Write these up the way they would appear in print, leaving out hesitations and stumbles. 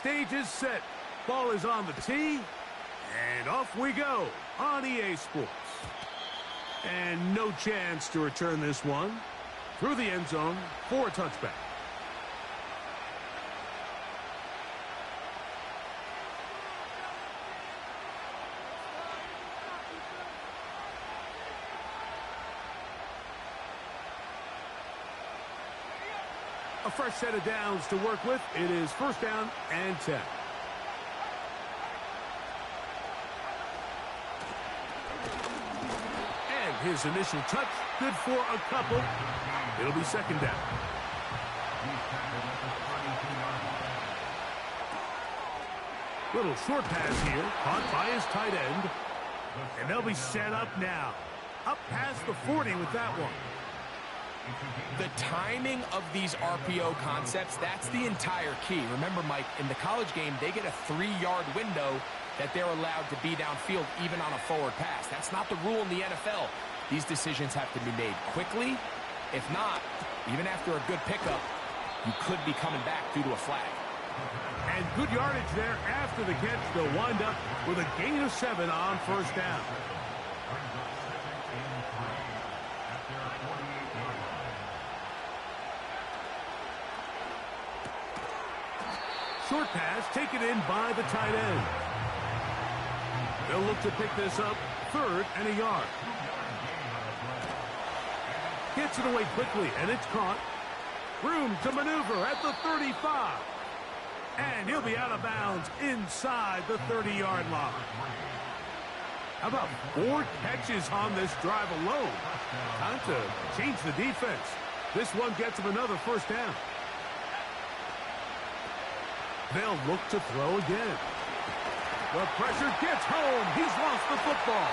Stage is set. Ball is on the tee. And off we go on EA Sports. And no chance to return this one. Through the end zone for a touchback. A fresh set of downs to work with. It is first down and 10. And his initial touch, good for a couple. It'll be second down. Little short pass here, caught by his tight end. And they'll be set up now. Up past the 40 with that one. The timing of these RPO concepts, that's the entire key. Remember, Mike, in the college game, they get a 3-yard window that they're allowed to be downfield even on a forward pass. That's not the rule in the NFL. These decisions have to be made quickly. If not, even after a good pickup, you could be coming back due to a flag. And good yardage there after the catch. They'll wind up with a gain of 7 on first down. Short pass taken in by the tight end. They'll look to pick this up, 3rd and a yard. Gets it away quickly, and it's caught. Room to maneuver at the 35. And he'll be out of bounds inside the 30-yard line. How about 4 catches on this drive alone? Time to change the defense. This one gets him another first down. They'll look to throw again. The pressure gets home. He's lost the football.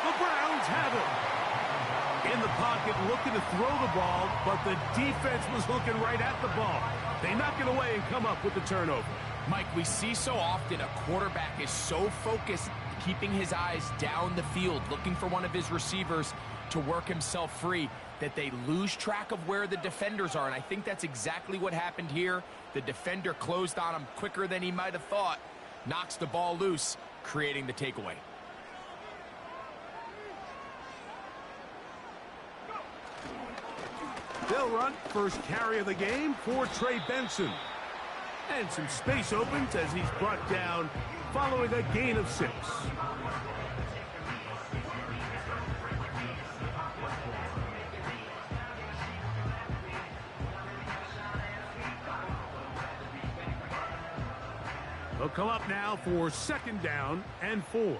The Browns have it. In the pocket, looking to throw the ball, but the defense was looking right at the ball. They knock it away and come up with the turnover. Mike, we see so often a quarterback is so focused, keeping his eyes down the field, looking for one of his receivers to work himself free, that they lose track of where the defenders are. And I think that's exactly what happened here. The defender closed on him quicker than he might have thought. Knocks the ball loose, creating the takeaway. They'll run first carry of the game for Trey Benson. And some space opens as he's brought down following a gain of 6. They'll come up now for 2nd down and 4.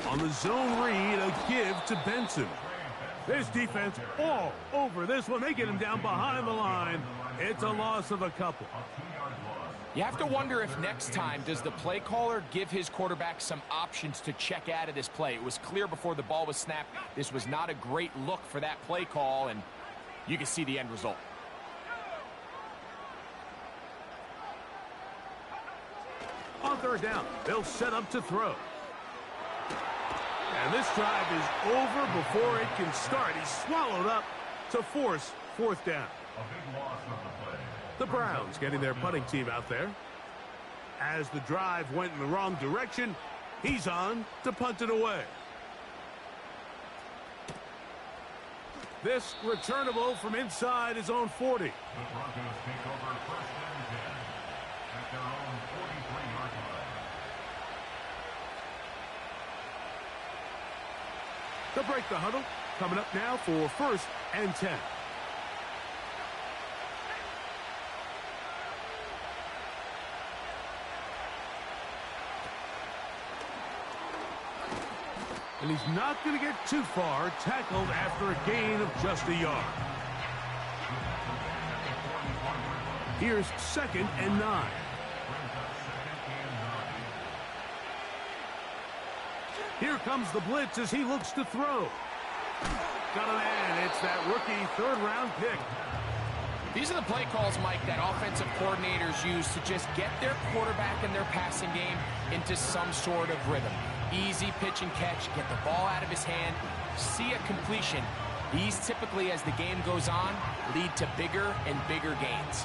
On the zone read, a give to Benson. This defense all over this one. They get him down behind the line. It's a loss of a couple. You have to wonder if next time, does the play caller give his quarterback some options to check out of this play? It was clear before the ball was snapped. This was not a great look for that play call, and you can see the end result. On 3rd down, they'll set up to throw. And this drive is over before it can start. He's swallowed up to force 4th down. The Browns getting their punting team out there. As the drive went in the wrong direction, he's on to punt it away. This returnable from inside his own 40. The Broncos take over 1st and 10 at their own 43-yard line. They'll break the huddle. Coming up now for 1st and 10. And he's not going to get too far. Tackled after a gain of just a yard. Here's 2nd and 9. Here comes the blitz as he looks to throw. Got a man. It's that rookie 3rd-round pick. These are the play calls, Mike, that offensive coordinators use to just get their quarterback and their passing game into some sort of rhythm. Easy pitch and catch, get the ball out of his hand, see a completion, These typically, as the game goes on, lead to bigger and bigger gains.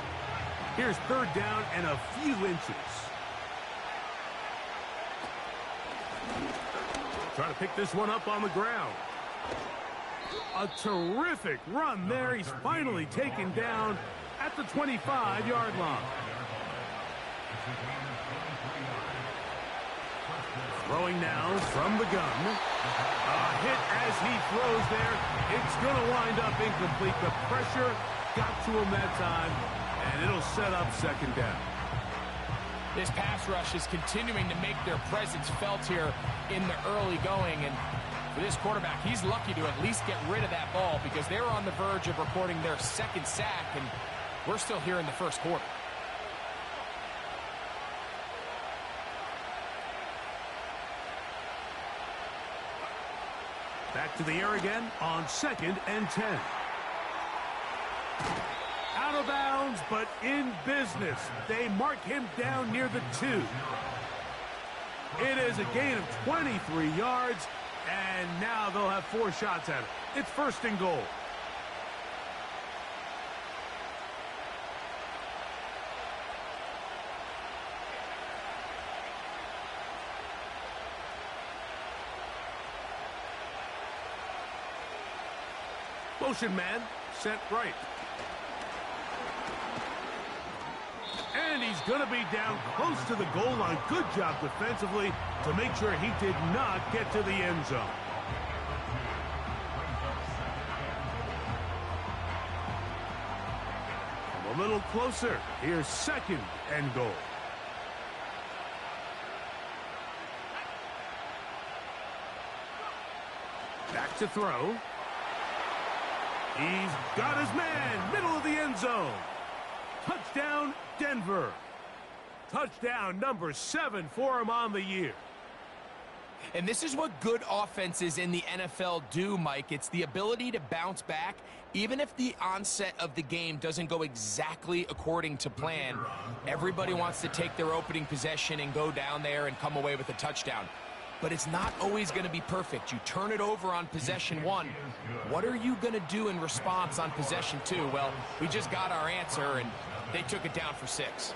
Here's third down and a few inches. Trying to pick this one up on the ground. A terrific run there. He's finally taken down at the 25-yard line. Throwing now from the gun. A hit as he throws there. It's going to wind up incomplete. The pressure got to him that time, and it'll set up second down. This pass rush is continuing to make their presence felt here in the early going. And for this quarterback, he's lucky to at least get rid of that ball because they were on the verge of recording their second sack, and we're still here in the first quarter. Back to the air again on 2nd and 10. Out of bounds, but in business. They mark him down near the 2. It is a gain of 23 yards, and now they'll have 4 shots at it. It's 1st and goal. Motion man, set right. And he's going to be down close to the goal line. Good job defensively to make sure he did not get to the end zone. Come a little closer. Here's 2nd and goal. Back to throw. He's got his man, middle of the end zone. Touchdown, Denver. Touchdown number 7 for him on the year. And this is what good offenses in the NFL do, Mike. It's the ability to bounce back, even if the onset of the game doesn't go exactly according to plan. Everybody wants to take their opening possession and go down there and come away with a touchdown. But it's not always going to be perfect. You turn it over on possession 1. What are you going to do in response on possession 2? Well, we just got our answer, and they took it down for 6.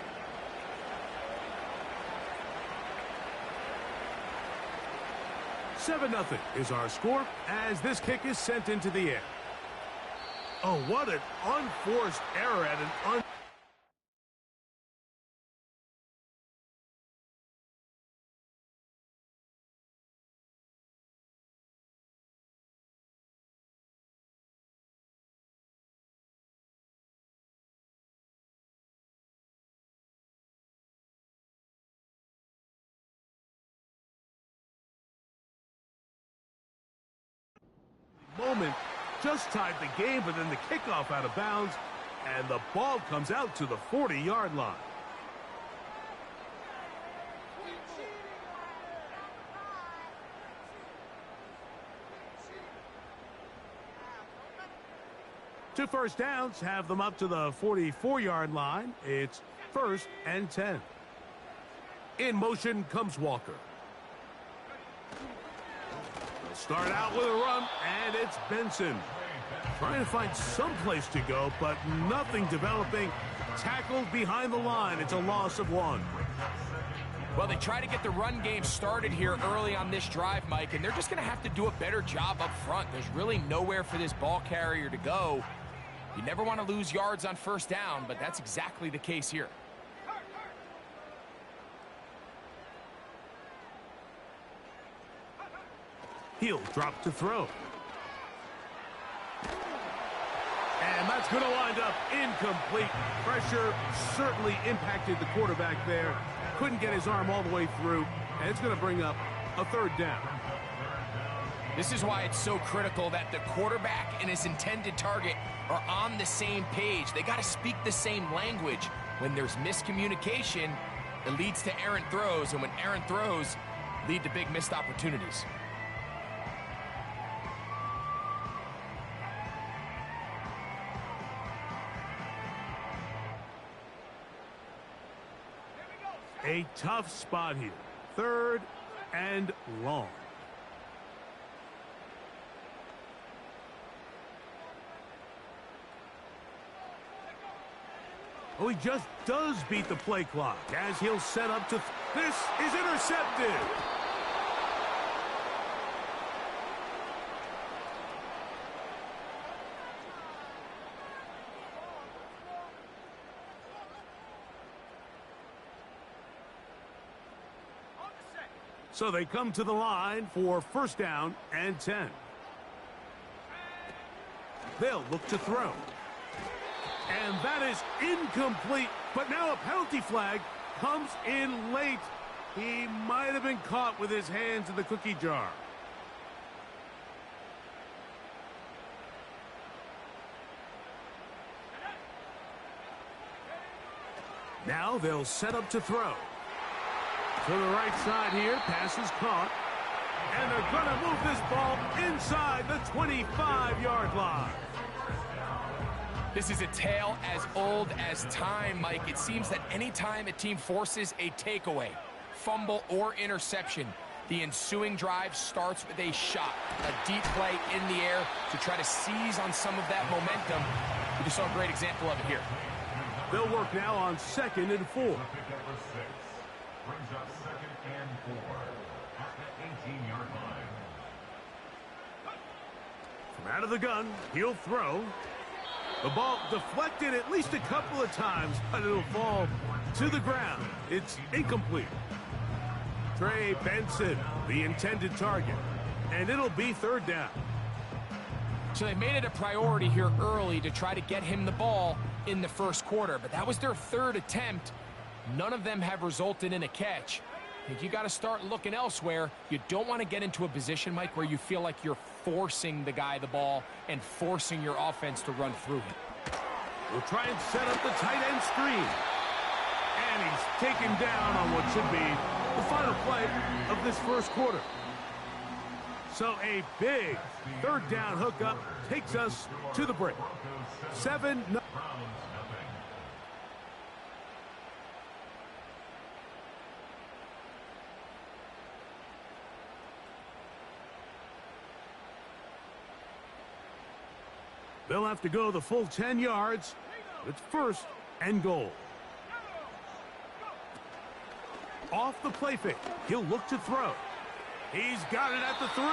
Seven 0 is our score as this kick is sent into the air. Oh, what an unforced error at an moment just tied the game, but then the kickoff out of bounds, and the ball comes out to the 40-yard line. Two first downs have them up to the 44-yard line. It's 1st and 10. In motion comes Walker. Start out with a run, and it's Benson. Trying to find some place to go, but nothing developing. Tackled behind the line. It's a loss of 1. Well, they try to get the run game started here early on this drive, Mike, and they're just going to have to do a better job up front. There's really nowhere for this ball carrier to go. You never want to lose yards on 1st down, but that's exactly the case here. He'll drop to throw. And that's going to wind up incomplete. Pressure certainly impacted the quarterback there. Couldn't get his arm all the way through. And it's going to bring up a 3rd down. This is why it's so critical that the quarterback and his intended target are on the same page. They got to speak the same language. When there's miscommunication, it leads to errant throws. And when errant throws lead to big missed opportunities. A tough spot here. 3rd and long. Oh, he just does beat the play clock as he'll set up to... This is intercepted. So they come to the line for first down and 10. They'll look to throw. And that is incomplete. But now a penalty flag comes in late. He might have been caught with his hands in the cookie jar. Now they'll set up to throw. To the right side here, pass is caught. And they're going to move this ball inside the 25-yard line. This is a tale as old as time, Mike. It seems that any time a team forces a takeaway, fumble, or interception, the ensuing drive starts with a shot, a deep play in the air to try to seize on some of that momentum. We just saw a great example of it here. They'll work now on 2nd and 4. Brings up 2nd and 4 at the 18-yard line. From out of the gun, he'll throw. The ball deflected at least a couple of times, but it'll fall to the ground. It's incomplete. Trey Benson, the intended target, and it'll be 3rd down. So they made it a priority here early to try to get him the ball in the first quarter, but that was their 3rd attempt. None of them have resulted in a catch. I think you got to start looking elsewhere. You don't want to get into a position, Mike, where you feel like you're forcing the guy the ball and forcing your offense to run through him. We'll try and set up the tight end screen. And he's taken down on what should be the final play of this first quarter. So a big 3rd down hookup takes us to the break. 7-0. They'll have to go the full 10 yards. It's 1st and goal. Off the play fake. He'll look to throw. He's got it at the 3.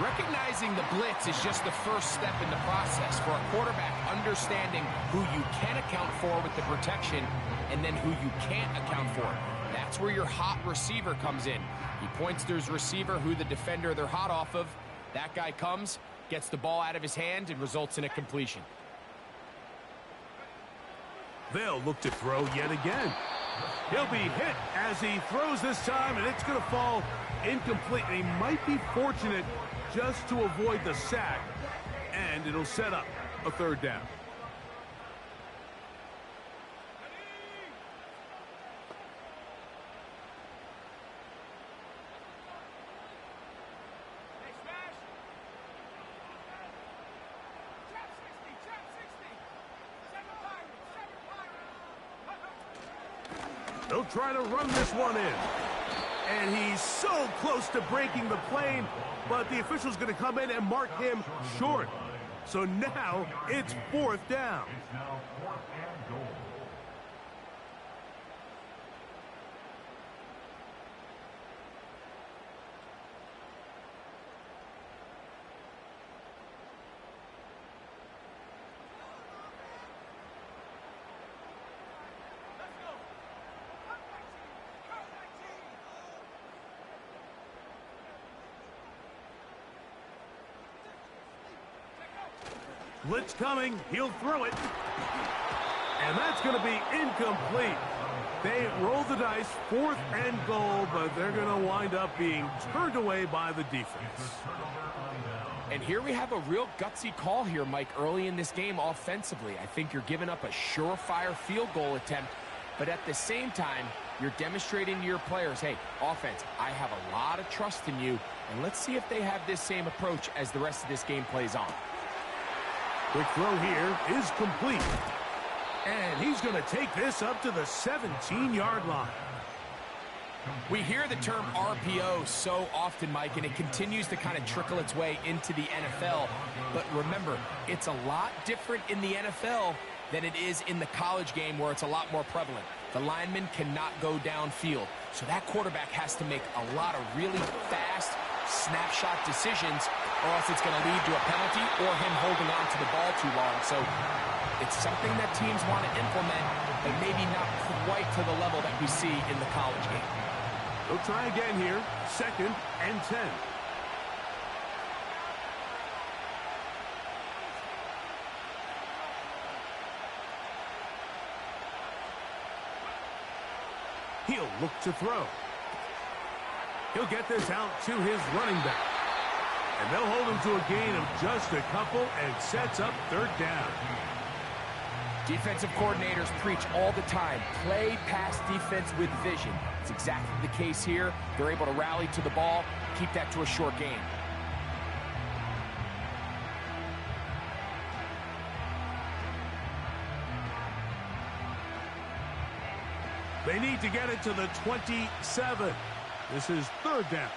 Recognizing the blitz is just the first step in the process for a quarterback, understanding who you can account for with the protection and then who you can't account for. That's where your hot receiver comes in. He points to his receiver, who the defender they're hot off of. That guy comes, gets the ball out of his hand, and results in a completion. They'll look to throw yet again. He'll be hit as he throws this time, and it's going to fall incomplete. And he might be fortunate just to avoid the sack, and it'll set up a 3rd down. They'll try to run this one in. And he's so close to breaking the plane, but the official's going to come in and mark him short. So now it's 4th down. It's now 4th and goal. Blitz coming. He'll throw it. And that's going to be incomplete. They roll the dice, 4th and goal, but they're going to wind up being turned away by the defense. And here we have a real gutsy call here, Mike, early in this game offensively. I think you're giving up a surefire field goal attempt, but at the same time, you're demonstrating to your players, hey, offense, I have a lot of trust in you, and let's see if they have this same approach as the rest of this game plays on. Quick throw here is complete. And he's going to take this up to the 17-yard line. We hear the term RPO so often, Mike, and it continues to kind of trickle its way into the NFL. But remember, it's a lot different in the NFL than it is in the college game where it's a lot more prevalent. The lineman cannot go downfield. So that quarterback has to make a lot of really fast snapshot decisions, or else it's going to lead to a penalty or him holding on to the ball too long. So it's something that teams want to implement, but maybe not quite to the level that we see in the college game. They'll try again here. 2nd and 10. He'll look to throw. He'll get this out to his running back. And they'll hold him to a gain of just a couple and sets up 3rd down. Defensive coordinators preach all the time, play pass defense with vision. It's exactly the case here. They're able to rally to the ball, keep that to a short game. They need to get it to the 27. This is 3rd down.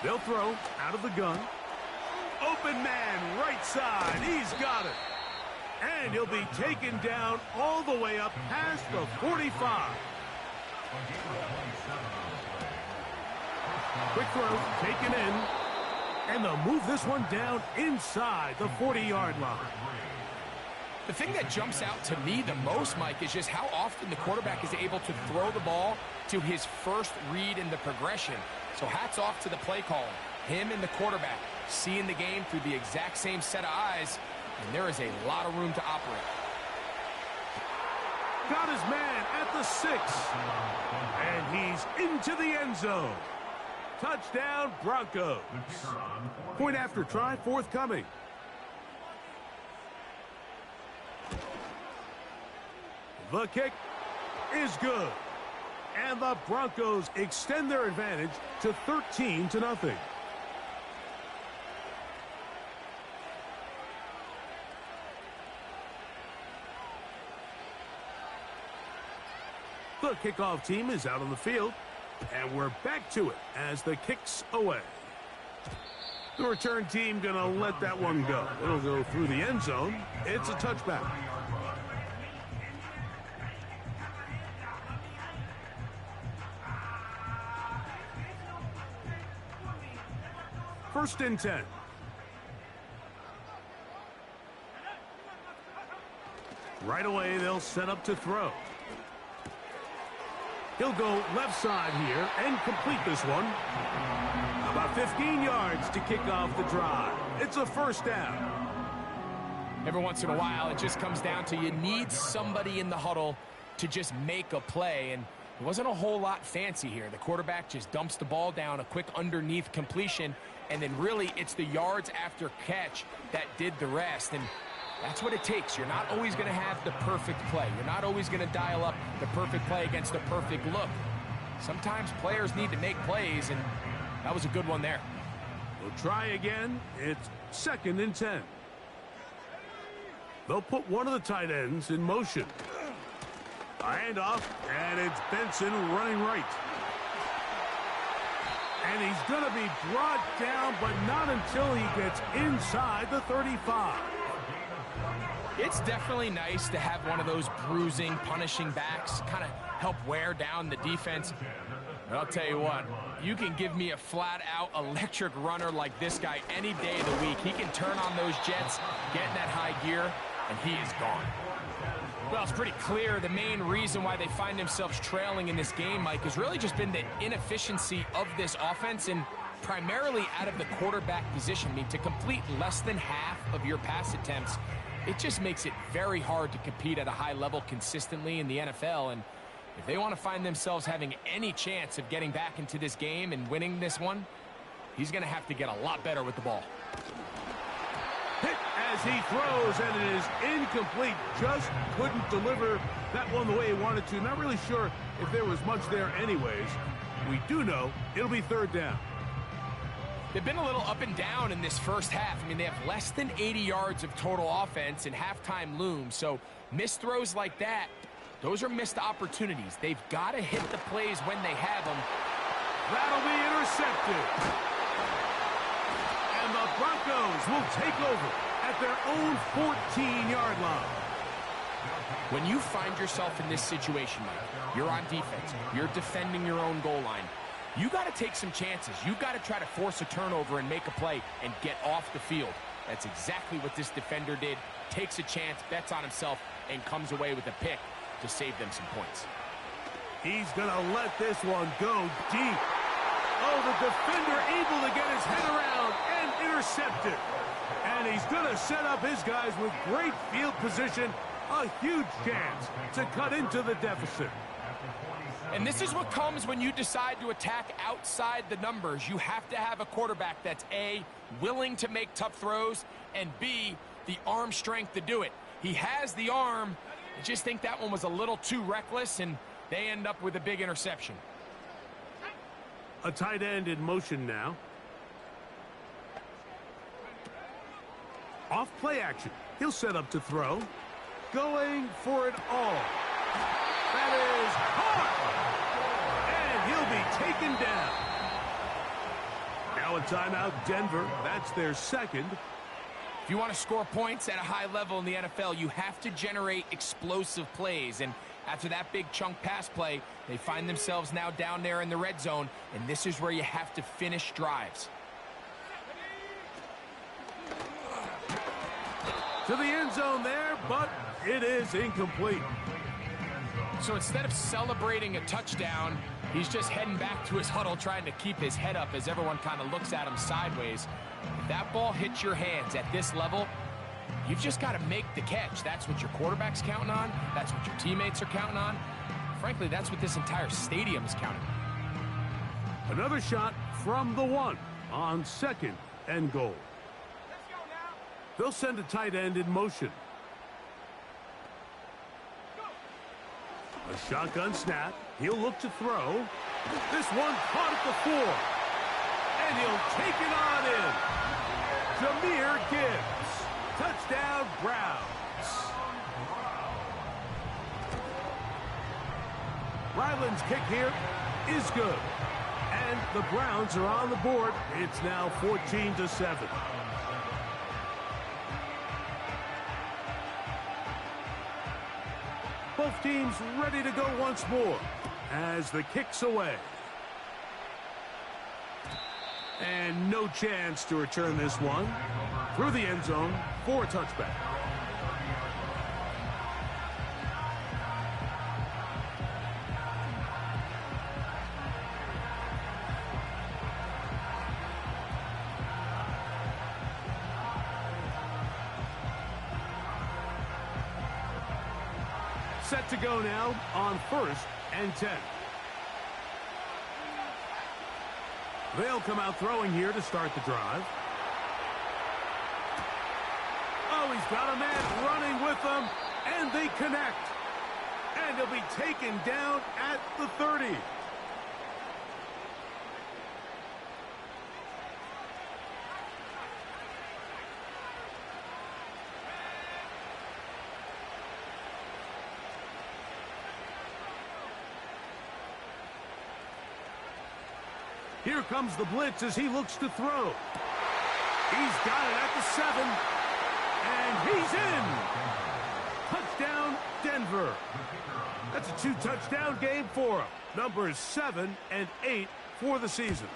They'll throw out of the gun. Open man, right side. He's got it. And he'll be taken down all the way up past the 45. Quick throw, taken in. And they'll move this one down inside the 40-yard line. The thing that jumps out to me the most, Mike, is just how often the quarterback is able to throw the ball to his first read in the progression. So hats off to the play caller. Him and the quarterback seeing the game through the exact same set of eyes, and there is a lot of room to operate. Got his man at the 6. And he's into the end zone. Touchdown, Broncos. Point after try forthcoming. The kick is good. And the Broncos extend their advantage to 13-0. The kickoff team is out on the field. And we're back to it as the kick's away. The return team going to let that one go. It'll go through the end zone. It's a touchback. First and 10. Right away, they'll set up to throw. He'll go left side here and complete this one. About 15 yards to kick off the drive. It's a 1st down. Every once in a while, it just comes down to you need somebody in the huddle to just make a play. And it wasn't a whole lot fancy here. The quarterback just dumps the ball down, a quick underneath completion, and then really it's the yards after catch that did the rest. And that's what it takes. You're not always going to have the perfect play. You're not always going to dial up the perfect play against the perfect look. Sometimes players need to make plays, and that was a good one there. We'll try again. It's 2nd and 10. They'll put one of the tight ends in motion. A handoff, and it's Benson running right. And he's going to be brought down, but not until he gets inside the 35. It's definitely nice to have one of those bruising, punishing backs kind of help wear down the defense. But I'll tell you what, you can give me a flat-out electric runner like this guy any day of the week. He can turn on those jets, get in that high gear, and he is gone. Well, it's pretty clear the main reason why they find themselves trailing in this game, Mike, has really just been the inefficiency of this offense and primarily out of the quarterback position. I mean, to complete less than half of your pass attempts, it just makes it very hard to compete at a high level consistently in the NFL. And if they want to find themselves having any chance of getting back into this game and winning this one, he's going to have to get a lot better with the ball. Hit as he throws, and it is incomplete. Just couldn't deliver that one the way he wanted to. Not really sure if there was much there anyways. We do know it'll be 3rd down. They've been a little up and down in this first half. I mean, they have less than 80 yards of total offense and halftime looms. So missed throws like that Those are missed opportunities. They've got to hit the plays when they have them. That'll be intercepted. And the Broncos will take over at their own 14-yard line. When you find yourself in this situation, Mike, you're on defense, you're defending your own goal line, you got to take some chances. You got to try to force a turnover and make a play and get off the field. That's exactly what this defender did. Takes a chance, bets on himself, and comes away with a pick to save them some points. He's going to let this one go deep. Oh, the defender able to get his head around and intercept it. And he's going to set up his guys with great field position. A huge chance to cut into the deficit. And this is what comes when you decide to attack outside the numbers. You have to have a quarterback that's A, willing to make tough throws, and B, the arm strength to do it. He has the arm. I just think that one was a little too reckless, and they end up with a big interception. A tight end in motion now. Off play action. He'll set up to throw. Going for it all. That is hard. And he'll be taken down. Now a timeout, Denver. That's their second. If you want to score points at a high level in the NFL, you have to generate explosive plays. And after that big chunk pass play, they find themselves now down there in the red zone. And this is where you have to finish drives. To the end zone there, but it is incomplete. So instead of celebrating a touchdown, he's just heading back to his huddle trying to keep his head up as everyone kind of looks at him sideways. If that ball hits your hands at this level, you've just got to make the catch. That's what your quarterback's counting on. That's what your teammates are counting on. Frankly, that's what this entire stadium is counting on. Another shot from the one on second and goal. They'll send a tight end in motion. A shotgun snap. He'll look to throw. This one caught at the 4. And he'll take it on in. Jahmyr Gibbs. Touchdown, Browns. Ryland's kick here is good. And the Browns are on the board. It's now 14-7. Both teams ready to go once more as the kick's away. And no chance to return this one through the end zone for a touchback. Set to go now on 1st and 10. They'll come out throwing here to start the drive. Oh, he's got a man running with them, and they connect. And he'll be taken down at the 30. Here comes the blitz as he looks to throw. He's got it at the 7. And he's in. Touchdown, Denver. That's a 2-touchdown game for him. Numbers 7 and 8 for the season.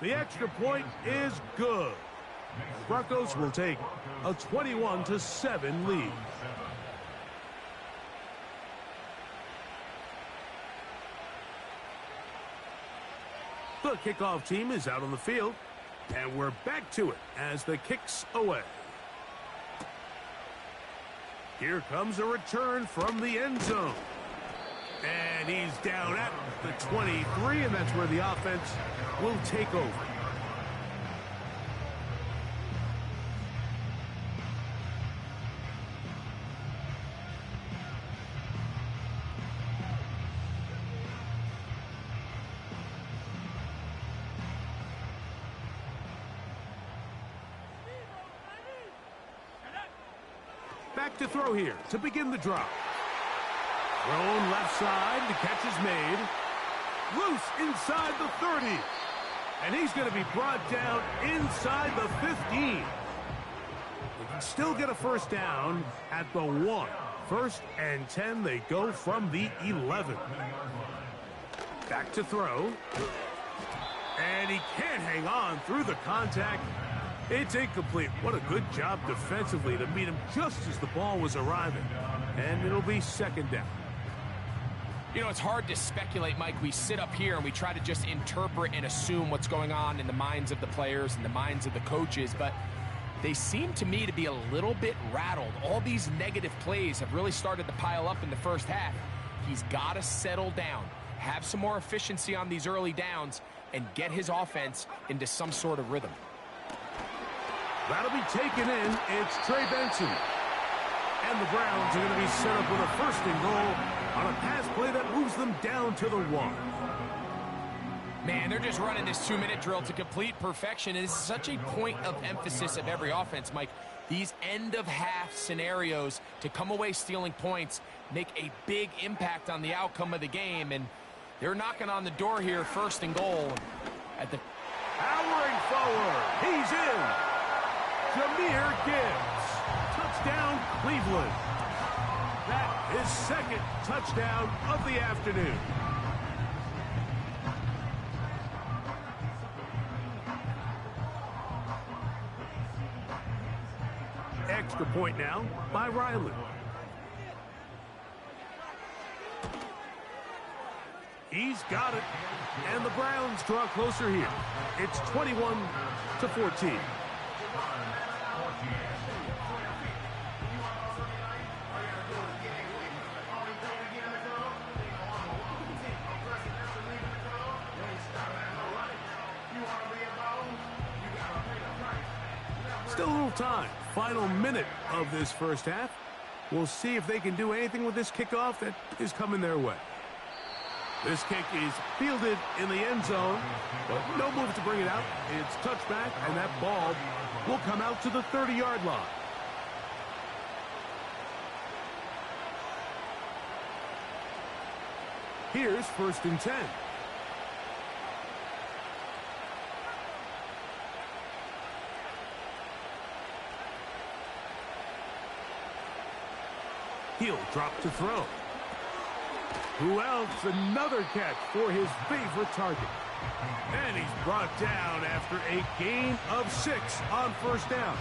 The extra point is good. The Broncos will take a 21-7 lead. The kickoff team is out on the field, and we're back to it as the kick's away. Here comes a return from the end zone. And he's down at the 23, and that's where the offense will take over. Back to throw here to begin the drive. Thrown left side, the catch is made. Loose inside the 30. And he's going to be brought down inside the 15. They can still get a first down at the 1. 1st and 10, they go from the 11. Back to throw. And he can't hang on through the contact. It's incomplete. What a good job defensively to meet him just as the ball was arriving. And it'll be 2nd down. You know, it's hard to speculate, Mike. We sit up here and we try to just interpret and assume what's going on in the minds of the players and the minds of the coaches, but they seem to me to be a little bit rattled. All these negative plays have really started to pile up in the first half. He's got to settle down, have some more efficiency on these early downs, and get his offense into some sort of rhythm. That'll be taken in. It's Trey Benson. And the Browns are going to be set up with a 1st and goal on a pass play that moves them down to the 1. Man, they're just running this 2-minute drill to complete perfection. It is such a point of emphasis of every offense, Mike. These end-of-half scenarios to come away stealing points make a big impact on the outcome of the game, and they're knocking on the door here, 1st and goal. At the powering forward, he's in. Jahmyr Gibbs, touchdown Cleveland. That is 2nd touchdown of the afternoon. Extra point now by Riley. He's got it. And the Browns draw closer here. It's 21-14. Still a little time. Final minute of this first half. We'll see if they can do anything with this kickoff that is coming their way. This kick is fielded in the end zone, but no move to bring it out. It's touchback, and that ball will come out to the 30-yard line. Here's 1st and 10. He'll drop to throw. Who else? Another catch for his favorite target. And he's brought down after a gain of 6 on 1st down.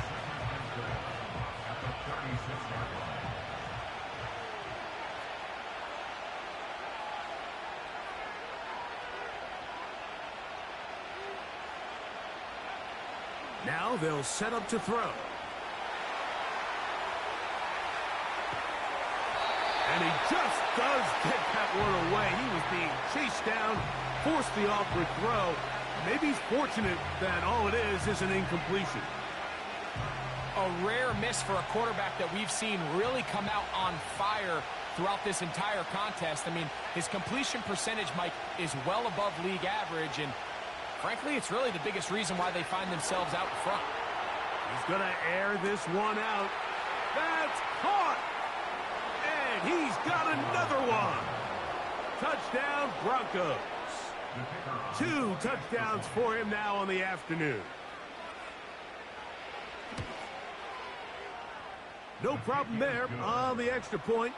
Now they'll set up to throw. And he just does get that one away. He was being chased down, forced the awkward throw. Maybe he's fortunate that all it is an incompletion. A rare miss for a quarterback that we've seen really come out on fire throughout this entire contest. I mean, his completion percentage, Mike, is well above league average, and frankly, it's really the biggest reason why they find themselves out front. He's going to air this one out. That's caught! And he's got another one. Touchdown, Broncos. 2 touchdowns for him now on the afternoon. No problem there on the extra point.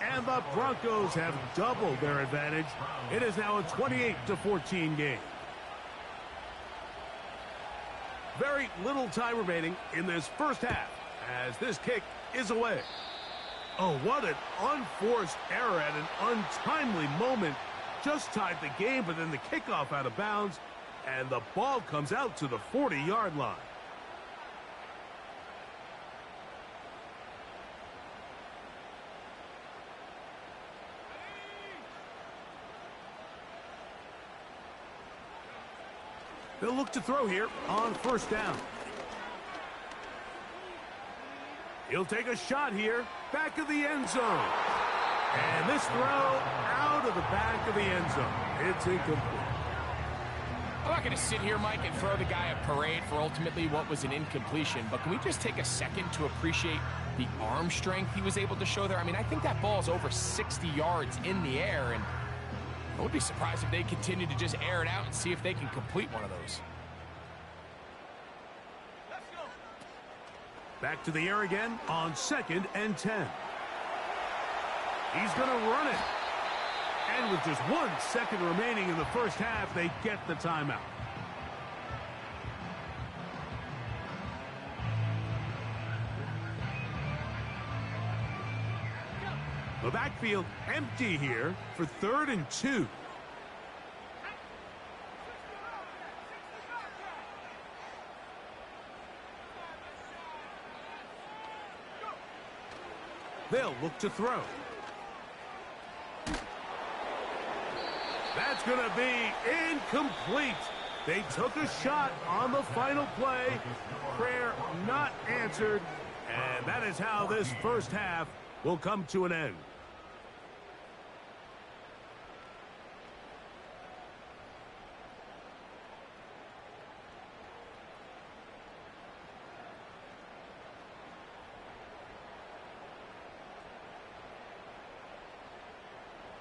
And the Broncos have doubled their advantage. It is now a 28-14 game. Very little time remaining in this first half as this kick is away. Oh, what an unforced error at an untimely moment. Just tied the game, but then the kickoff out of bounds, and the ball comes out to the 40-yard line. They'll look to throw here on 1st down. He'll take a shot here, back of the end zone. And this throw out of the back of the end zone. It's incomplete. I'm not going to sit here, Mike, and throw the guy a parade for ultimately what was an incompletion, but can we just take a second to appreciate the arm strength he was able to show there. I mean, I think that ball's over 60 yards in the air, and I would be surprised if they continue to just air it out and see if they can complete one of those. Back to the air again on 2nd and 10. He's going to run it. And with just 1 second remaining in the first half, they get the timeout. The backfield empty here for 3rd and 2. They'll look to throw. That's going to be incomplete. They took a shot on the final play. Prayer not answered. And that is how this first half will come to an end.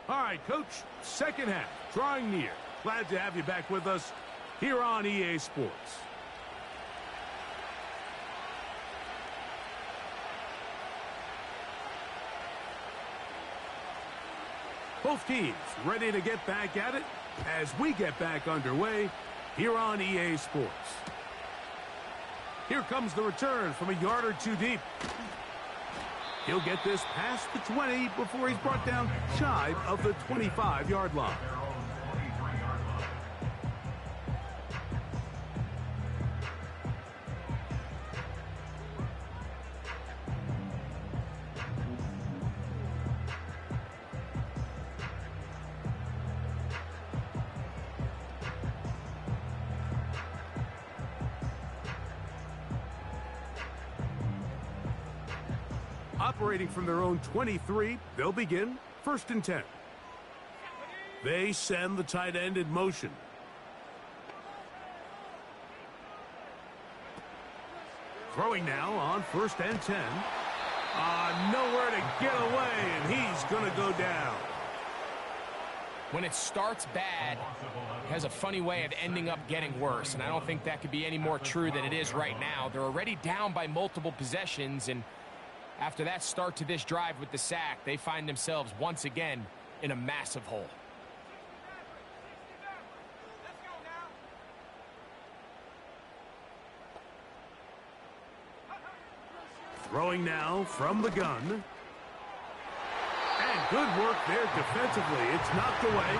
All right, Coach, second half, drawing near. Glad to have you back with us here on EA Sports. Both teams ready to get back at it as we get back underway here on EA Sports. Here comes the return from a yard or two deep. He'll get this past the 20 before he's brought down shy of the 25-yard line. Operating from their own 23, they'll begin 1st and 10. They send the tight end in motion. Throwing now on 1st and 10. Nowhere to get away, and he's going to go down. When it starts bad, it has a funny way of ending up getting worse, and I don't think that could be any more true than it is right now. They're already down by multiple possessions, and after that start to this drive with the sack, they find themselves once again in a massive hole. Throwing now from the gun. And good work there defensively. It's knocked away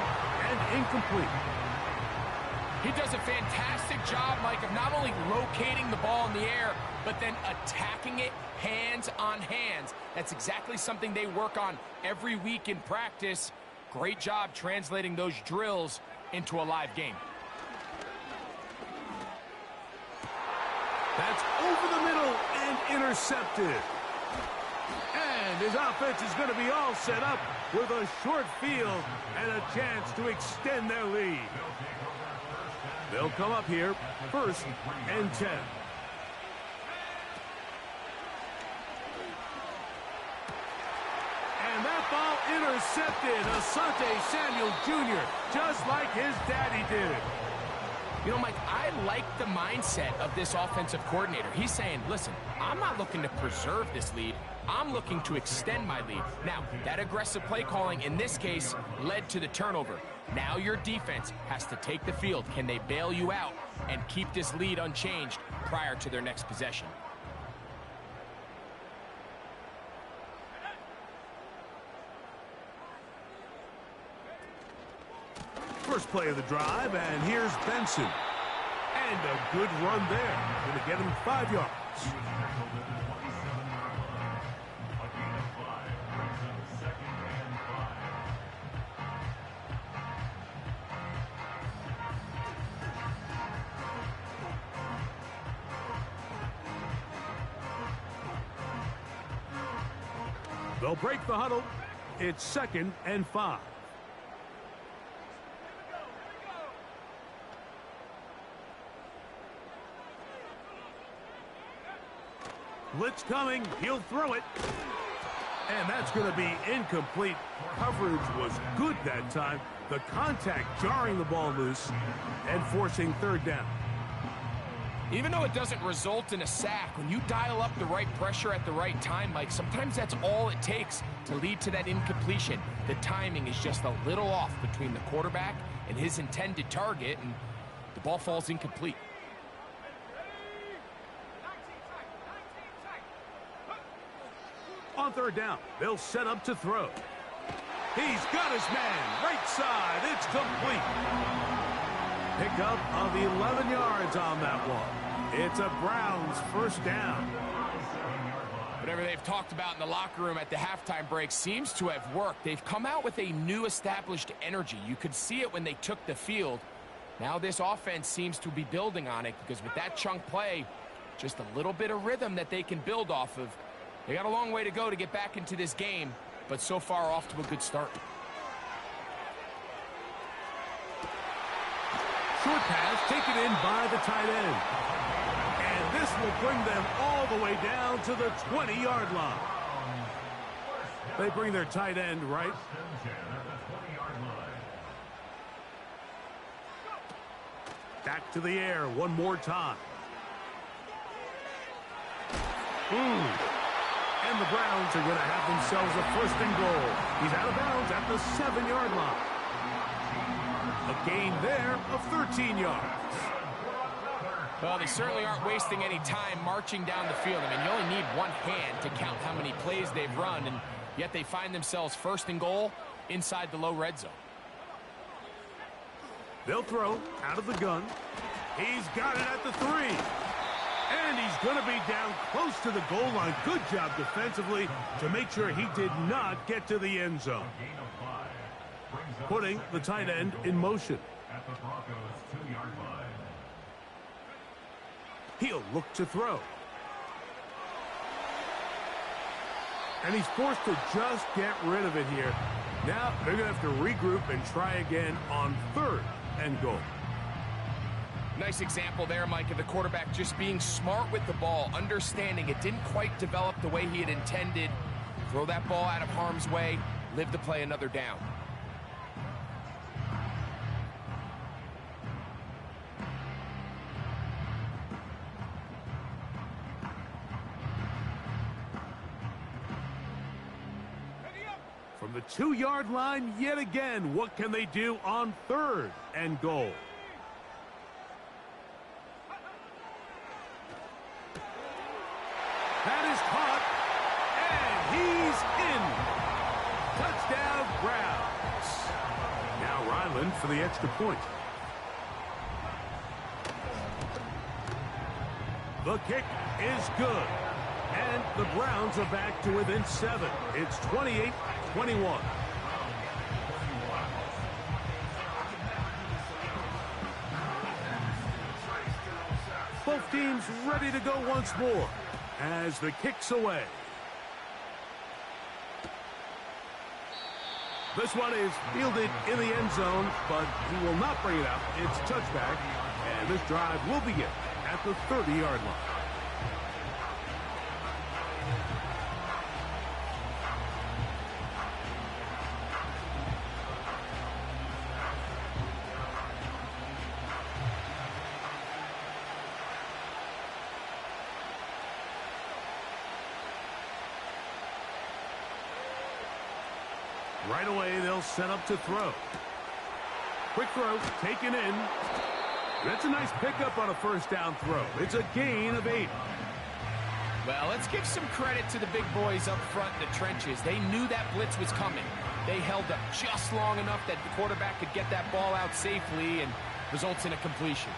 and incomplete. He does a fantastic job, Mike, of not only locating the ball in the air, but then attacking it hands on hands. That's exactly something they work on every week in practice. Great job translating those drills into a live game. That's over the middle and intercepted. And his offense is going to be all set up with a short field and a chance to extend their lead. They'll come up here 1st and 10. And that ball intercepted. Asante Samuel Jr., just like his daddy did. You know, Mike, I like the mindset of this offensive coordinator. He's saying, listen, I'm not looking to preserve this lead. I'm looking to extend my lead. Now, that aggressive play calling in this case led to the turnover. Now your defense has to take the field. Can they bail you out and keep this lead unchanged prior to their next possession? First play of the drive, and here's Benson. And a good run there. Going to get him 5 yards. They'll break the huddle. It's 2nd and 5. Blitz coming. He'll throw it. And that's going to be incomplete. Coverage was good that time. The contact jarring the ball loose and forcing third down. Even though it doesn't result in a sack, when you dial up the right pressure at the right time, Mike, sometimes that's all it takes to lead to that incompletion. The timing is just a little off between the quarterback and his intended target, and the ball falls incomplete. On third down, they'll set up to throw. He's got his man, right side, it's complete. Pickup of 11 yards on that one. It's a Browns first down. Whatever they've talked about in the locker room at the halftime break seems to have worked. They've come out with a new established energy. You could see it when they took the field. Now this offense seems to be building on it because with that chunk play, just a little bit of rhythm that they can build off of. They got a long way to go to get back into this game, but so far off to a good start. Short pass taken in by the tight end. And this will bring them all the way down to the 20-yard line. They bring their tight end right. Back to the air one more time. And the Browns are going to have themselves a first and goal. He's out of bounds at the 7-yard line. A gain there of 13 yards. Well, they certainly aren't wasting any time marching down the field. I mean, you only need one hand to count how many plays they've run, and yet they find themselves first and goal inside the low red zone. They'll throw out of the gun. He's got it at the 3. And he's going to be down close to the goal line. Good job defensively to make sure he did not get to the end zone. Putting the tight end in motion. He'll look to throw. And he's forced to just get rid of it here. Now they're going to have to regroup and try again on third and goal. Nice example there, Mike, of the quarterback just being smart with the ball, understanding it didn't quite develop the way he had intended. Throw that ball out of harm's way, live to play another down. From the 2-yard line yet again, what can they do on third and goal? That is caught, and he's in. Touchdown, Browns. Now Ryland for the extra point. The kick is good, and the Browns are back to within 7. It's 28-21. Both teams ready to go once more as the kick's away. This one is fielded in the end zone, but he will not bring it out. It's touchback, and this drive will begin at the 30-yard line. Right away, they'll set up to throw. Quick throw, taken in. That's a nice pickup on a first down throw. It's a gain of 8. Well, let's give some credit to the big boys up front in the trenches. They knew that blitz was coming. They held up just long enough that the quarterback could get that ball out safely and results in a completion.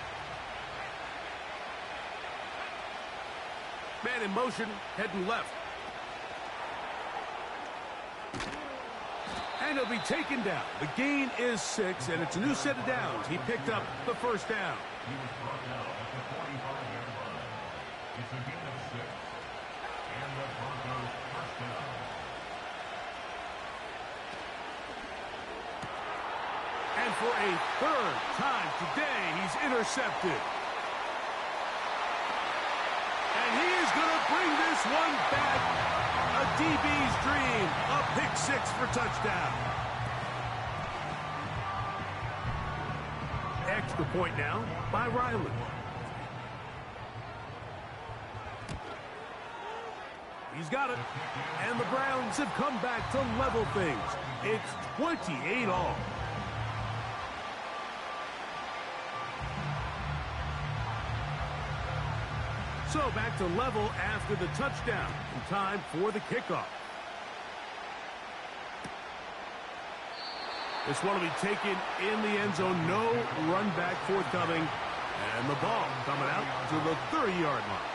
Man in motion, heading left. And he'll be taken down. The gain is 6, and it's a new set of downs. He picked up the first down. He was brought down at the 45-yard line. It's a gain of 6. And the Broncos first down. And for a third time today, he's intercepted. And And he is going to bring this one back. A DB's dream. A pick six for touchdown. Extra point now by Riley. He's got it. And the Browns have come back to level things. It's 28 all. So back to level after the touchdown. And time for the kickoff. This one will be taken in the end zone. No run back forthcoming. And the ball coming out to the 30-yard line.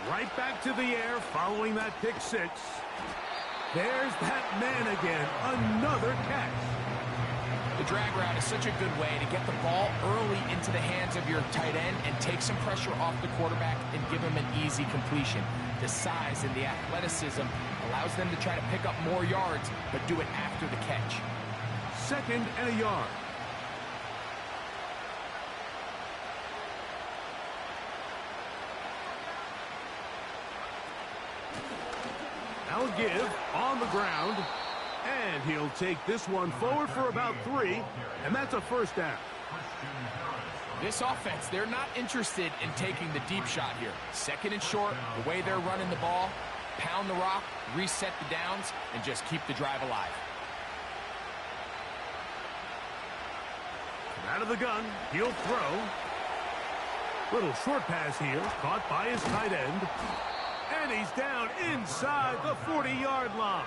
Right back to the air following that pick six. There's that man again. Another catch. The drag route is such a good way to get the ball early into the hands of your tight end and take some pressure off the quarterback and give him an easy completion. The size and the athleticism allows them to try to pick up more yards, but do it after the catch. 2nd and a yard. Now give on the ground, and he'll take this one forward for about 3, and that's a first down. This offense, they're not interested in taking the deep shot here. 2nd and short, the way they're running the ball, pound the rock, reset the downs, and just keep the drive alive. Out of the gun, he'll throw. Little short pass here, caught by his tight end. And he's down inside the 40-yard line.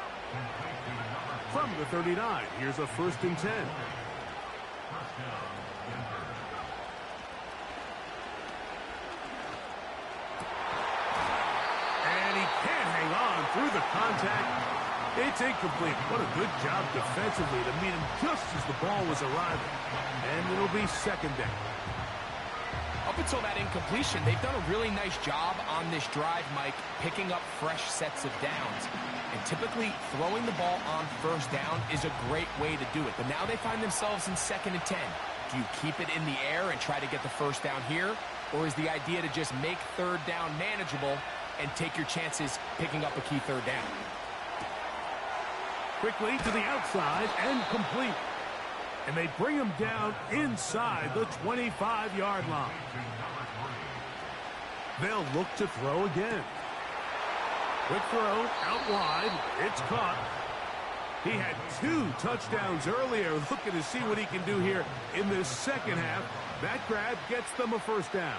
From the 39, here's a 1st and 10. And he can't hang on through the contact. It's incomplete. What a good job defensively to meet him just as the ball was arriving. And it'll be 2nd down. Up until that incompletion, they've done a really nice job on this drive, Mike, picking up fresh sets of downs. And typically, throwing the ball on 1st down is a great way to do it. But now they find themselves in 2nd and 10. Do you keep it in the air and try to get the 1st down here? Or is the idea to just make 3rd down manageable and take your chances picking up a key 3rd down? Quickly to the outside and complete. And they bring him down inside the 25-yard line. They'll look to throw again. Quick throw out wide. It's caught. He had 2 touchdowns earlier. Looking to see what he can do here in this 2nd half. That grab gets them a 1st down.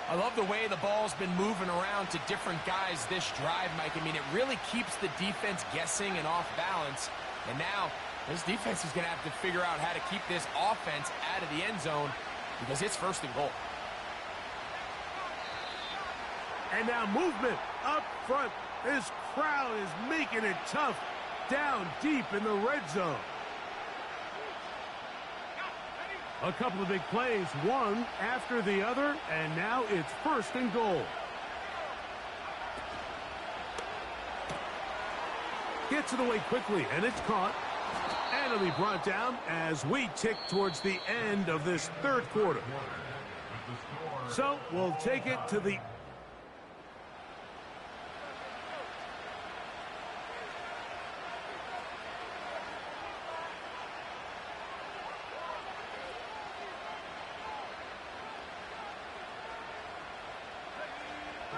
I love the way the ball's been moving around to different guys this drive, Mike. I mean, it really keeps the defense guessing and off balance. And now this defense is going to have to figure out how to keep this offense out of the end zone because it's 1st and goal. And now movement up front. This crowd is making it tough down deep in the red zone. A couple of big plays, one after the other, and now it's 1st and goal. Gets it away quickly, and it's caught. And it'll be brought down as we tick towards the end of this 3rd quarter. So we'll take it to the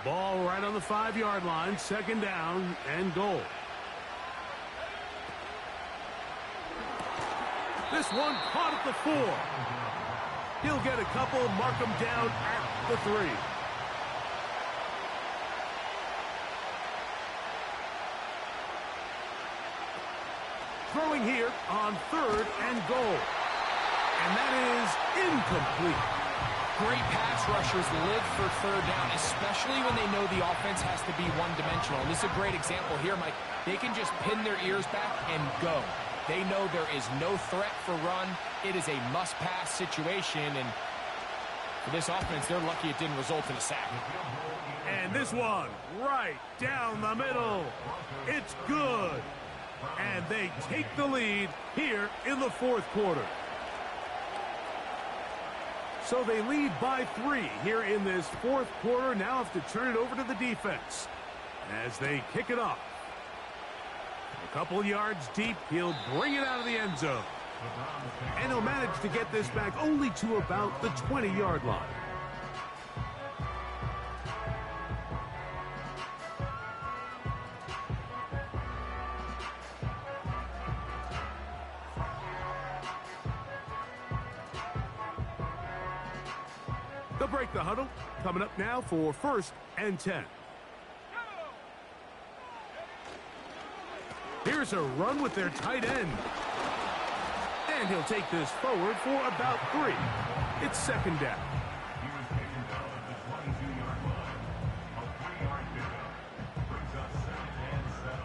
ball right on the 5-yard line, 2nd down and goal. This one caught at the 4. He'll get a couple, mark him down at the 3. Throwing here on 3rd and goal. And that is incomplete. Great pass rushers live for 3rd down, especially when they know the offense has to be one-dimensional. And this is a great example here, Mike. They can just pin their ears back and go. They know there is no threat for run. It is a must-pass situation, and for this offense, they're lucky it didn't result in a sack. And this one, right down the middle. It's good. And they take the lead here in the fourth quarter. So they lead by 3 here in this fourth quarter. Now have to turn it over to the defense as they kick it off. A couple yards deep, he'll bring it out of the end zone. And he'll manage to get this back only to about the 20-yard line. They'll break the huddle. Coming up now for 1st and 10. Here's a run with their tight end. And he'll take this forward for about 3. It's 2nd down. He was taken down at the 22-yard line. A 3-yard pickup brings up 2nd and 7.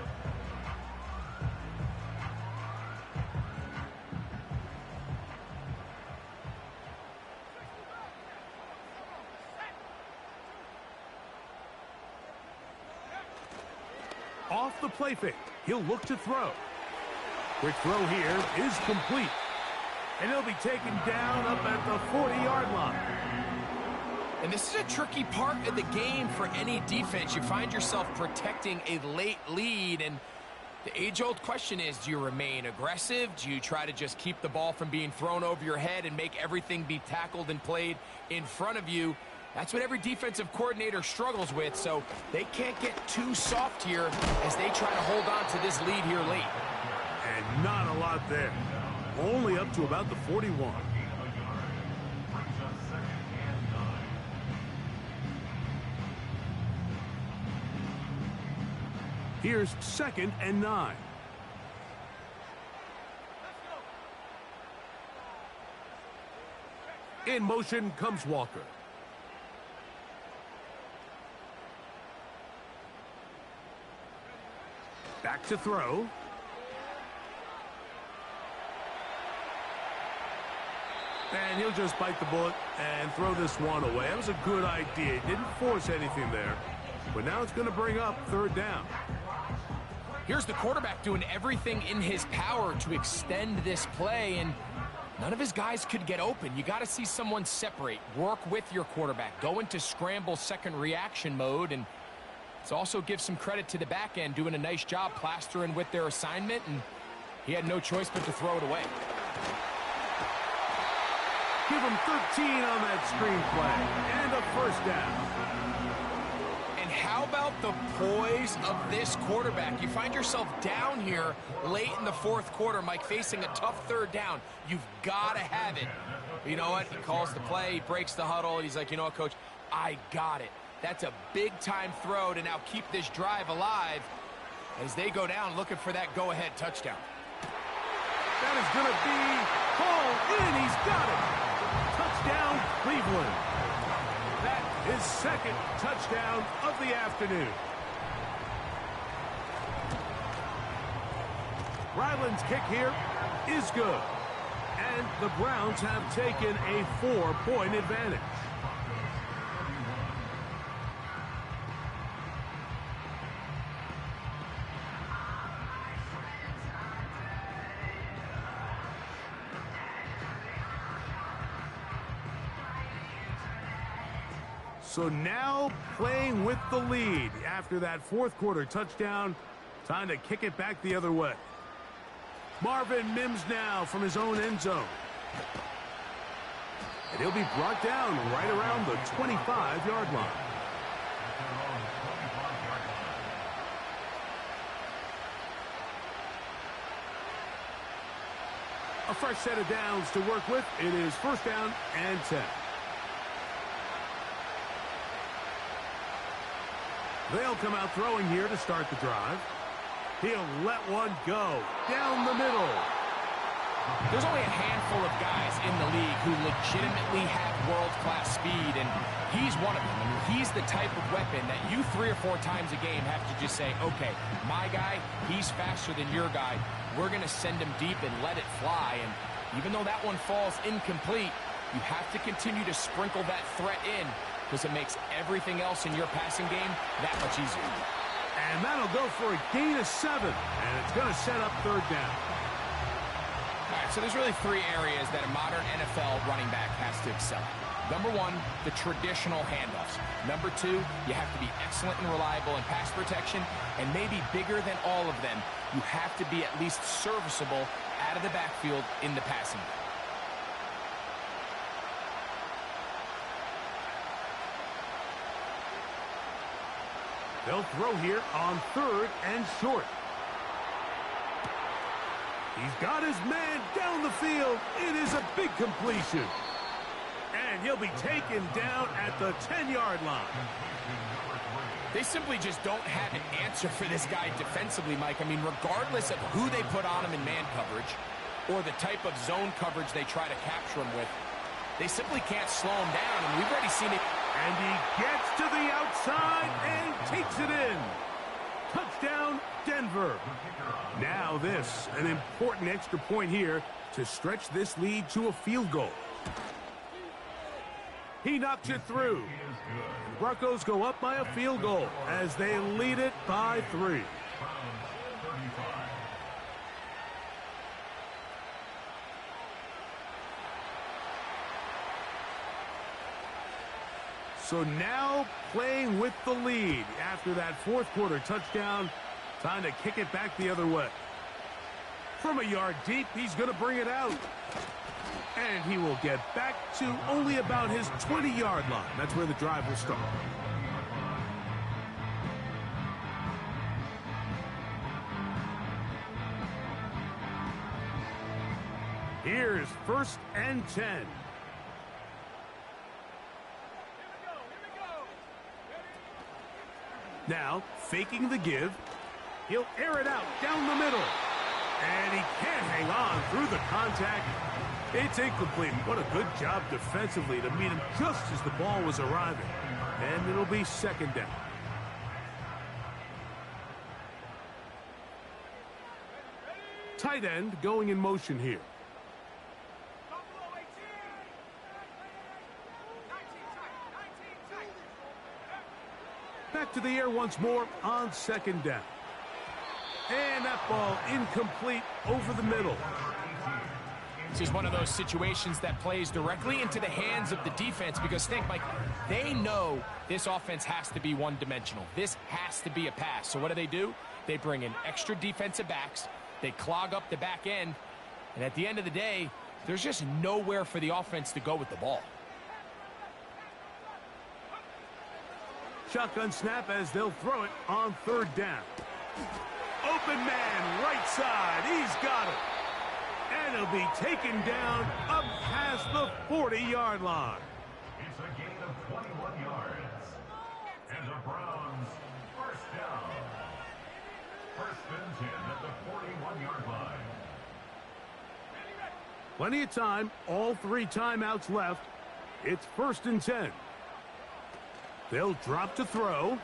Off the play fake, he'll look to throw. Quick throw here is complete. And he'll be taken down up at the 40-yard line. And this is a tricky part of the game for any defense. You find yourself protecting a late lead, and the age-old question is, do you remain aggressive? Do you try to just keep the ball from being thrown over your head and make everything be tackled and played in front of you? That's what every defensive coordinator struggles with, so they can't get too soft here as they try to hold on to this lead here late. And not a lot there. Only up to about the 41. Brings up 2nd and 9. Here's 2nd and 9. In motion comes Walker. Back to throw. And he'll just bite the bullet and throw this one away. That was a good idea. He didn't force anything there. But now it's going to bring up 3rd down. Here's the quarterback doing everything in his power to extend this play, and none of his guys could get open. You got to see someone separate, work with your quarterback, go into scramble second reaction mode, and let's also give some credit to the back end doing a nice job plastering with their assignment, and he had no choice but to throw it away. Give him 13 on that screen play and a 1st down. And how about the poise of this quarterback? You find yourself down here late in the fourth quarter, Mike, facing a tough 3rd down. You've got to have it. You know what? He calls the play, he breaks the huddle, and he's like, you know what, Coach, I got it. That's a big-time throw to now keep this drive alive as they go down looking for that go-ahead touchdown. That is going to be called in. He's got it. Touchdown, Cleveland. That is 2nd touchdown of the afternoon. Ryland's kick here is good. And the Browns have taken a 4-point advantage. So now playing with the lead after that fourth quarter touchdown. Time to kick it back the other way. Marvin Mims now from his own end zone. And he'll be brought down right around the 25-yard line. A fresh set of downs to work with. It is 1st down and 10. They'll come out throwing here to start the drive. He'll let one go down the middle. There's only a handful of guys in the league who legitimately have world-class speed, and he's one of them. I mean, he's the type of weapon that you 3 or 4 times a game have to just say, okay, my guy, he's faster than your guy. We're going to send him deep and let it fly. And even though that one falls incomplete, you have to continue to sprinkle that threat in because it makes everything else in your passing game that much easier. And that'll go for a gain of 7, and it's going to set up 3rd down. All right, so there's really 3 areas that a modern NFL running back has to excel at. Number 1, the traditional handoffs. Number 2, you have to be excellent and reliable in pass protection, and maybe bigger than all of them, you have to be at least serviceable out of the backfield in the passing game. They'll throw here on 3rd and short. He's got his man down the field. It is a big completion. And he'll be taken down at the 10-yard line. They simply just don't have an answer for this guy defensively, Mike. I mean, regardless of who they put on him in man coverage or the type of zone coverage they try to capture him with, they simply can't slow him down, and we've already seen it. And he gets to the outside and takes it in. Touchdown, Denver. Now this, an important extra point here to stretch this lead to a field goal. He knocks it through. The Broncos go up by a field goal as they lead it by 3. So now playing with the lead after that 4th quarter touchdown. Time to kick it back the other way. From a yard deep, he's going to bring it out. And he will get back to only about his 20-yard line. That's where the drive will start. Here's 1st and 10. Now, faking the give. He'll air it out down the middle. And he can't hang on through the contact. It's incomplete. What a good job defensively to meet him just as the ball was arriving. And it'll be 2nd down. Tight end going in motion here. Back to the air once more on 2nd down. And that ball incomplete over the middle. This is one of those situations that plays directly into the hands of the defense because think, Mike, they know this offense has to be one-dimensional. This has to be a pass. So what do? They bring in extra defensive backs. They clog up the back end. And at the end of the day, there's just nowhere for the offense to go with the ball. Shotgun snap as they'll throw it on 3rd down. Open man, right side. He's got it. And he'll be taken down up past the 40-yard line. It's a gain of 21 yards. And the Browns, 1st down. 1st and 10 at the 41-yard line. Plenty of time. All 3 timeouts left. It's 1st and 10. They'll drop to throw.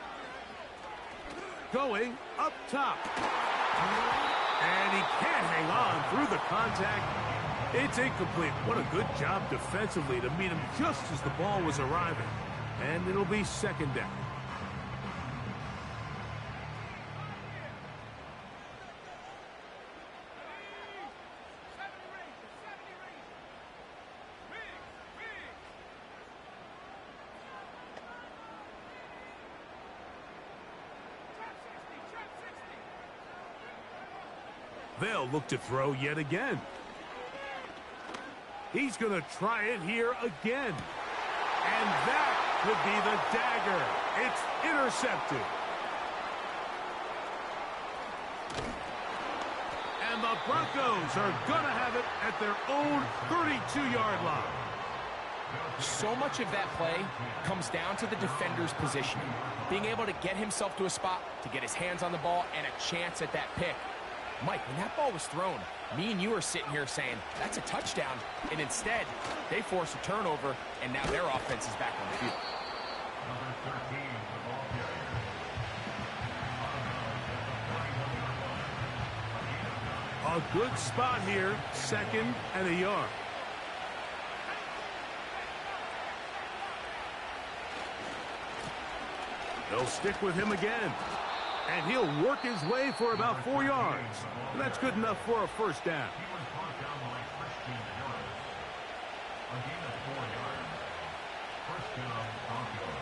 Going up top. And he can't hang on through the contact. It's incomplete. What a good job defensively to meet him just as the ball was arriving. And it'll be 2nd down. They'll look to throw yet again. He's going to try it here again. And that could be the dagger. It's intercepted. And the Broncos are going to have it at their own 32-yard line. So much of that play comes down to the defender's positioning. Being able to get himself to a spot, to get his hands on the ball, and a chance at that pick. Mike, when that ball was thrown, me and you are sitting here saying, that's a touchdown. And instead, they force a turnover, and now their offense is back on the field. Number 13, the ball carrier. A good spot here, 2nd and a yard. They'll stick with him again. And he'll work his way for about 4 yards. And that's good enough for a first down. He was brought down by Christian Harris. A gain of 4 yards. First down, Broncos.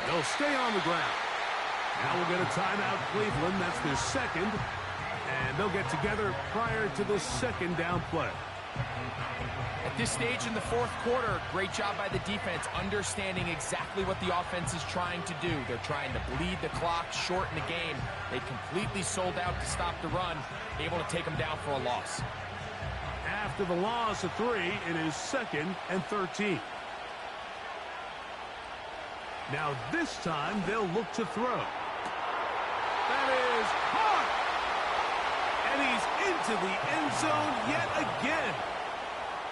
They'll stay on the ground. Now we'll get a timeout, Cleveland. That's their 2nd. And they'll get together prior to the 2nd down play. At this stage in the 4th quarter, great job by the defense, understanding exactly what the offense is trying to do. They're trying to bleed the clock, shorten the game. They completely sold out to stop the run, able to take them down for a loss. After the loss of 3, it is 2nd and 13. Now this time they'll look to throw. That is caught! And he's into the end zone yet again.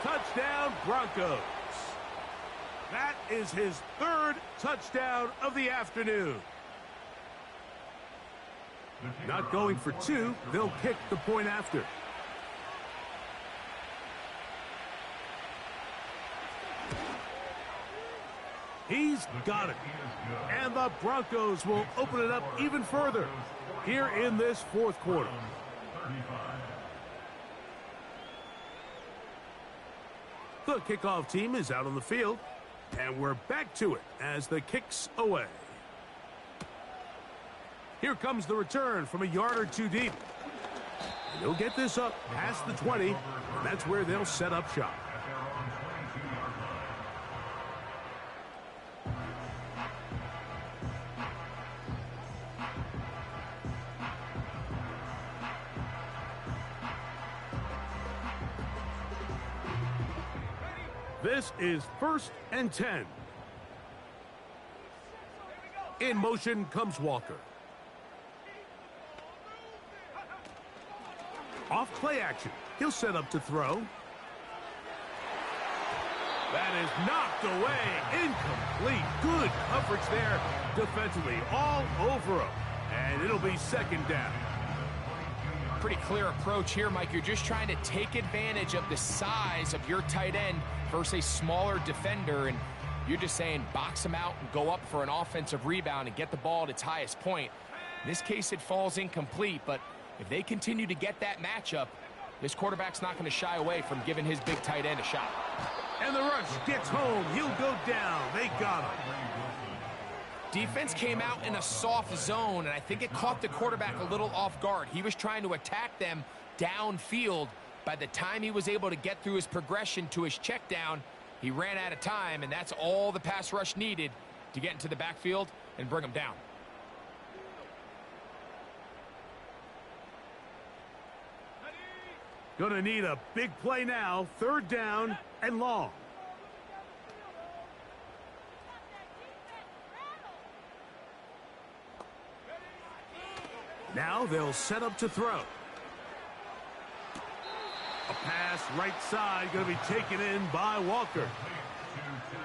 Touchdown, Broncos. That is his 3rd touchdown of the afternoon. Not going for 2, they'll kick the point after. He's got it. And the Broncos will open it up even further here in this 4th quarter. The kickoff team is out on the field, and we're back to it as the kick's away. Here comes the return from a yard or 2 deep. And they'll get this up past the 20, and that's where they'll set up shop. This is 1st and 10. In motion comes Walker. Off play action. He'll set up to throw. That is knocked away. Incomplete. Good coverage there defensively. All over him. And it'll be 2nd down. Pretty clear approach here, Mike. You're just trying to take advantage of the size of your tight end versus a smaller defender, and you're just saying box him out and go up for an offensive rebound and get the ball at its highest point. In this case, it falls incomplete, but if they continue to get that matchup, this quarterback's not going to shy away from giving his big tight end a shot. And the rush gets home. He'll go down. They got him. Defense came out in a soft zone, and I think it caught the quarterback a little off guard. He was trying to attack them downfield. By the time he was able to get through his progression to his check down, he ran out of time, and that's all the pass rush needed to get into the backfield and bring him down. Gonna need a big play now. 3rd down and long. Now they'll set up to throw. A pass right side going to be taken in by Walker.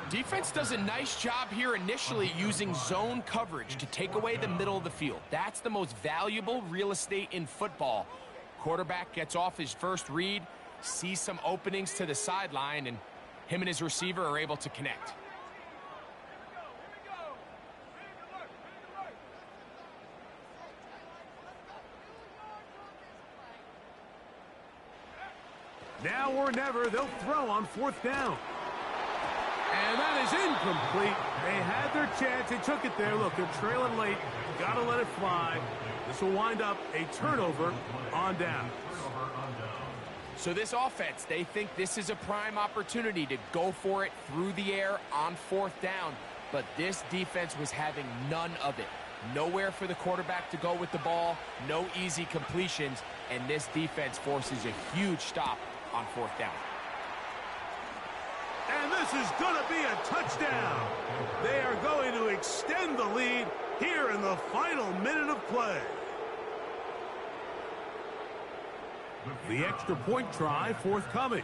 Defense does a nice job here initially using zone coverage to take away the middle of the field. That's the most valuable real estate in football. Quarterback gets off his first read, sees some openings to the sideline, and him and his receiver are able to connect. Now or never, they'll throw on 4th down. And that is incomplete. They had their chance. They took it there. Look, they're trailing late. Got to let it fly. This will wind up a turnover on down. So this offense, they think this is a prime opportunity to go for it through the air on 4th down. But this defense was having none of it. Nowhere for the quarterback to go with the ball. No easy completions. And this defense forces a huge stop on 4th down. And this this is going to be a touchdown. They are going to extend the lead here in the final minute of play. The extra point try forthcoming.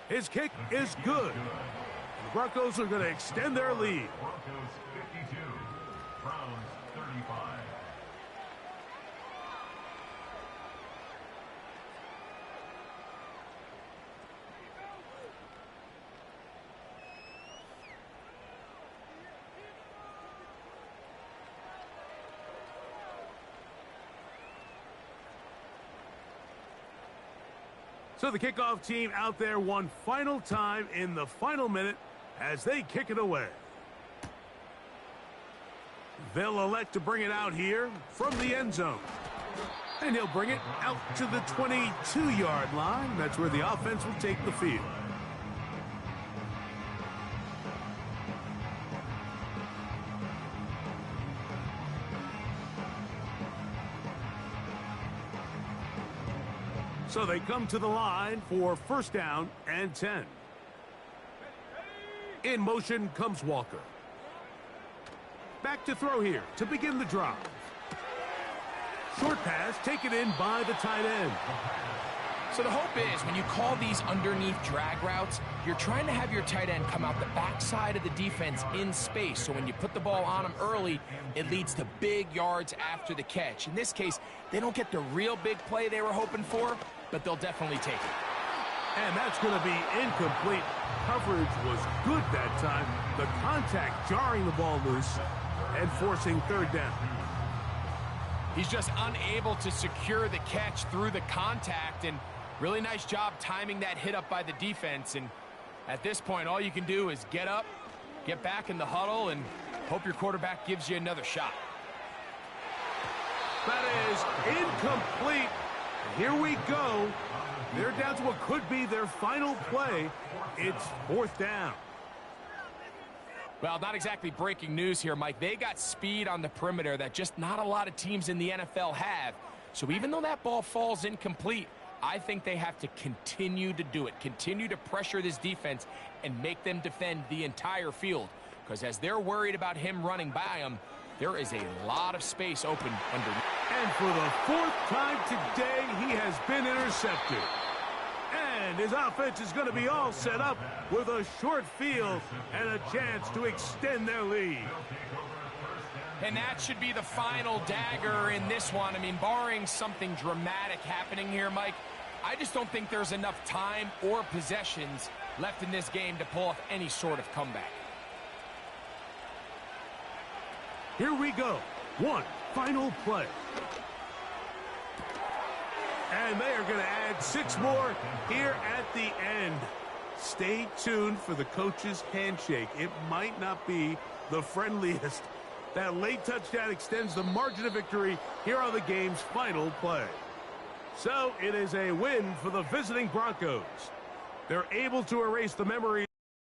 His kick is good. The Broncos are going to extend their lead. Broncos 52, Browns 35. So the kickoff team out there one final time in the final minute as they kick it away. They'll elect to bring it out here from the end zone. And he'll bring it out to the 22-yard line. That's where the offense will take the field. So they come to the line for first down and 10. In motion comes Walker. Back to throw here to begin the drive. Short pass taken in by the tight end. So the hope is when you call these underneath drag routes, you're trying to have your tight end come out the backside of the defense in space. So when you put the ball on him early, it leads to big yards after the catch. In this case, they don't get the real big play they were hoping for, but they'll definitely take it. And that's going to be incomplete. Coverage was good that time. The contact jarring the ball loose and forcing third down. He's just unable to secure the catch through the contact, and really nice job timing that hit up by the defense. And at this point, all you can do is get up, get back in the huddle, and hope your quarterback gives you another shot. That is incomplete. Here we go. They're down to what could be their final play. It's fourth down. Well, not exactly breaking news here, Mike. They got speed on the perimeter that just not a lot of teams in the NFL have. So even though that ball falls incomplete, I think they have to continue to do it. Continue to pressure this defense and make them defend the entire field. Because as they're worried about him running by them, there is a lot of space open underneath. And for the fourth time today, he has been intercepted. And his offense is going to be all set up with a short field and a chance to extend their lead. And that should be the final dagger in this one. I mean, barring something dramatic happening here, Mike, I just don't think there's enough time or possessions left in this game to pull off any sort of comeback. Here we go. One final play. And they are going to add 6 more here at the end. Stay tuned for the coach's handshake. It might not be the friendliest. That late touchdown extends the margin of victory here on the game's final play. So it is a win for the visiting Broncos. They're able to erase the memory